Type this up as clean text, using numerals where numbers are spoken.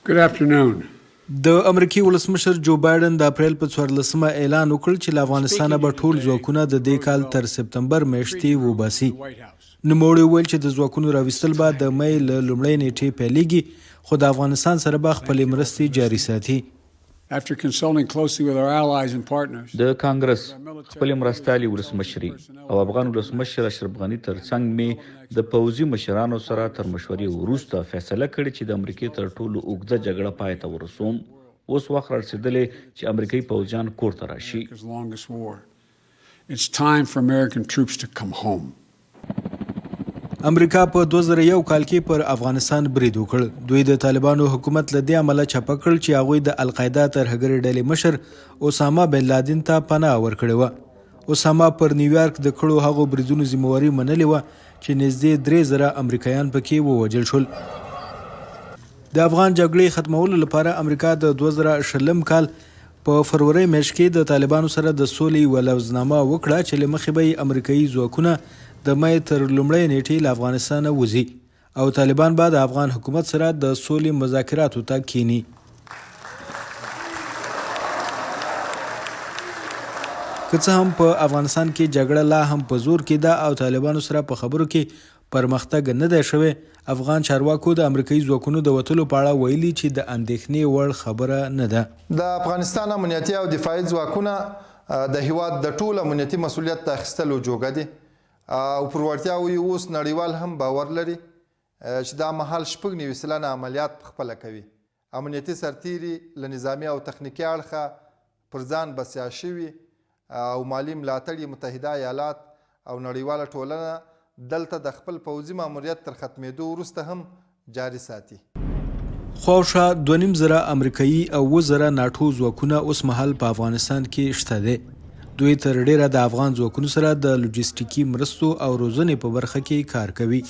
Good afternoon. د امریکای ولسمشر جو بایدن د اپریل په 14مه اعلان وکړ چې له افغانستانه به ټول ځواکونه د دې کال تر سپتمبر میاشتې وباسي. نوموړي وویل چې د ځواکونو راوستل به د مې له لومړۍ نیټې پیلېږي، خو د افغانستان سره به خپلې مرستې جاري ساتي. After consulting closely with our allies and partners, د کانګرس خپل مرستالي ولسمشري او افغان ولسمشر اشرف غني ترڅنګ می د پوځي مشرانو سره تر مشورې وروسته فیصله کړې چې د امریکای تر ټولو اوږده جګړه پای ته ورسوم. اوس وخت رسیدلی چې امریکایي پوځیان کور ته راشي. It's time for American troops to come home. امریکا په 2001 کال کې پر افغانستان برید وکړ. دوی د طالبانو حکومت له دې امله چاپه کړ چې هغوی د القاعده ترهګرې ډلې مشر اوسامه بن لادن ته پناه ورکړې وه. اوسامه پر نیویارک د کړو هغو بریدونو ذمهواري منلې وه چې نږدې 3000 امریکایان پکې ووژل شول. د افغان جګړې ختمولو لپاره امریکا د 2020 کال په فروری میاشت کې د طالبانو سره د سولې یوه لوظنامه وکړه چې له مخې به یې امریکایي ځواکونه د مې تر لومړۍ نیټې له افغانستانه وځي او طالبان به د افغان حکومت سره د سولې مذاکراتو ته کینی. که څه هم په افغانستان کې جګړه لا هم په زور کې ده او طالبانو سره په خبرو کې پرمختګ نه دی شوی، افغان چارواکو د امریکایي ځواکونو د وتلو په اړه ویلي چې د اندېښنې وړ خبره نه ده. د افغانستان امنیتي او دفاعي ځواکونه د هیواد د ټول امنیتي مسؤلیت ته اخیستلو جوګه دي او پر وړتیاو یې اوس نړیوال هم باور لري چې دا مهال 9 سلنه عمليات پخپله کوي. امنیتي سرتیري له نظامي او تخنیکي اړخه پر ځان بسیا شوي او مالي ملاتړ یې متحده ایالات او نړیواله ټولنه دلته د خپل پوځي ماموریت تر ختمېدو وروسته هم جاري ساتي. خواوشا 2.5 امریکایي او 1000 ناټو ځواکونه اوسمهال په افغانستان کې شته دي. دوی تر ډیره د افغان ځواکونو سره د لوجستیکي مرستو او روزنې په برخه کې کار کوي.